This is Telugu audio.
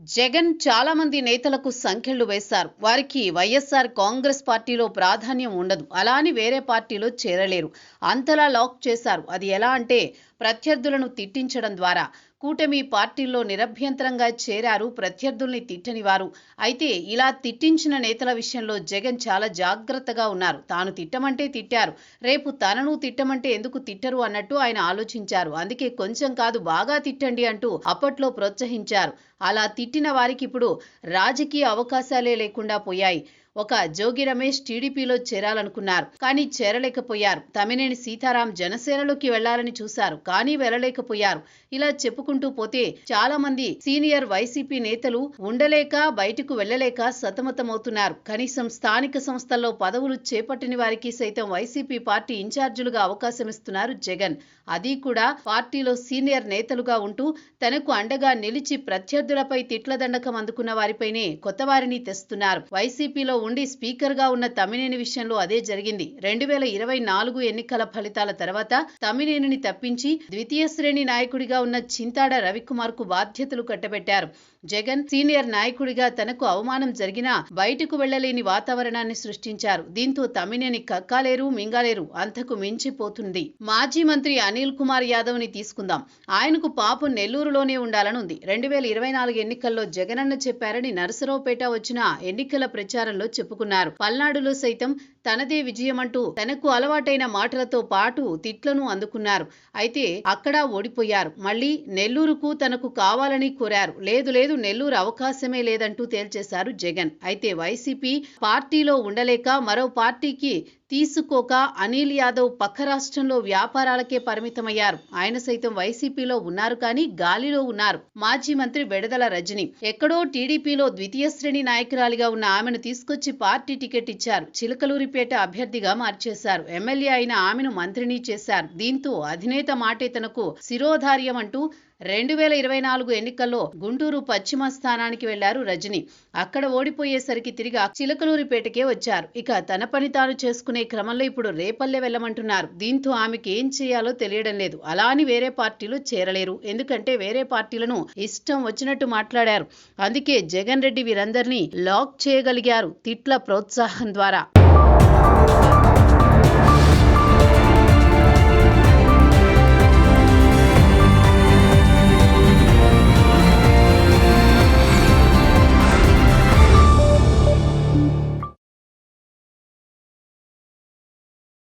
జగన్ చాలా మంది నేతలకు సంఖ్యలు వేశారు. వారికి వైఎస్ఆర్ కాంగ్రెస్ పార్టీలో ప్రాధాన్యం ఉండదు. అలా అని వేరే పార్టీలో చేరలేరు. అంతలా లాక్ చేశారు. అది ఎలా అంటే ప్రత్యర్థులను తిట్టించడం ద్వారా. కూటమి పార్టీల్లో నిరభ్యంతరంగా చేరారు ప్రత్యర్థుల్ని తిట్టనివారు. అయితే ఇలా తిట్టించిన నేతల విషయంలో జగన్ చాలా జాగ్రత్తగా ఉన్నారు. తాను తిట్టమంటే తిట్టారు, రేపు తనను తిట్టమంటే ఎందుకు తిట్టరు అన్నట్టు ఆయన ఆలోచించారు. అందుకే కొంచెం కాదు బాగా తిట్టండి అంటూ అప్పట్లో ప్రోత్సహించారు. అలా తిట్టిన వారికి ఇప్పుడు రాజకీయ అవకాశాలే లేకుండా పోయాయి. ఒక జోగి రమేష్ టీడీపీలో చేరాలనుకున్నారు, కానీ చేరలేకపోయారు. తమ్మినేని సీతారాం జనసేనలోకి వెళ్లాలని చూశారు, కానీ వెళ్ళలేకపోయారు. ఇలా చెప్పుకుంటూ పోతే చాలా మంది సీనియర్ వైసీపీ నేతలు ఉండలేక బయటకు వెళ్లలేక సతమతమవుతున్నారు. కనీసం స్థానిక సంస్థల్లో పదవులు చేపట్టిన వారికి సైతం వైసీపీ పార్టీ ఇన్ఛార్జీలుగా అవకాశం ఇస్తున్నారు జగన్. అది కూడా పార్టీలో సీనియర్ నేతలుగా ఉంటూ తనకు అండగా నిలిచి ప్రత్యర్థులపై తిట్ల దండకం అందుకున్న వారిపైనే కొత్త వారిని తెస్తున్నారు. వైసీపీలో ఉండి స్పీకర్ గా ఉన్న తమ్మినేని విషయంలో అదే జరిగింది. 2024 ఎన్నికల ఫలితాల తర్వాత తమ్మినేనిని తప్పించి ద్వితీయ శ్రేణి నాయకుడిగా ఉన్న చింతాడ రవికుమార్ కు బాధ్యతలు కట్టబెట్టారు. జగన్ సీనియర్ నాయకుడిగా తనకు అవమానం జరిగినా బయటకు వెళ్లలేని వాతావరణాన్ని సృష్టించారు. దీంతో తమ్మినేని కక్కాలేరు మింగాలేరు, అంతకు మించిపోతుంది. మాజీ మంత్రి అనిల్ కుమార్ యాదవ్ ని తీసుకుందాం. ఆయనకు పాపం నెల్లూరులోనే ఉండాలనుంది. 2024 ఎన్నికల్లో జగనన్న చెప్పారని నరసరావుపేట వచ్చిన ఎన్నికల ప్రచారంలో చెప్పుకున్నారు. పల్నాడులో సైతం తనదే విజయమంటూ తనకు అలవాటైన మాటలతో పాటు తిట్లను అందుకున్నారు. అయితే అక్కడ ఓడిపోయారు. మళ్లీ నెల్లూరుకు తనకు కావాలని కోరారు. లేదు నెల్లూరు అవకాశమే లేదంటూ తేల్చేశారు జగన్. అయితే వైసీపీ పార్టీలో ఉండలేక మరో పార్టీకి తీసుకోక అనిల్ యాదవ్ పక్క రాష్ట్రంలో వ్యాపారాలకే పరిమితమయ్యారు. ఆయన సైతం వైసీపీలో ఉన్నారు, కానీ గాలిలో ఉన్నారు. మాజీ మంత్రి బెడదల రజని ఎక్కడో టీడీపీలో ద్వితీయ శ్రేణి నాయకురాలిగా ఉన్న ఆమెను తీసుకొచ్చి పార్టీ టికెట్ ఇచ్చారు. చిలకలూరిపేట అభ్యర్థిగా మార్చేశారు. ఎమ్మెల్యే అయిన ఆమెను మంత్రిని చేశారు. దీంతో అధినేత మాటే తనకు శిరోధార్యం అంటూ 2024 ఎన్నికల్లో గుంటూరు పశ్చిమ స్థానానికి వెళ్లారు రజని. అక్కడ ఓడిపోయేసరికి తిరిగి చిలకలూరిపేటకే వచ్చారు. ఇక తన పని తాను చేసుకునే క్రమంలో ఇప్పుడు రేపల్లె వెళ్లమంటున్నారు. దీంతో ఆమెకి ఏం చేయాలో తెలియడం లేదు. అలా అని వేరే పార్టీలో చేరలేరు. ఎందుకంటే వేరే పార్టీలను ఇష్టం వచ్చినట్టు మాట్లాడారు. అందుకే జగన్ రెడ్డి వీరందరినీ లాక్ చేయగలిగారు తిట్ల ప్రోత్సాహం ద్వారా.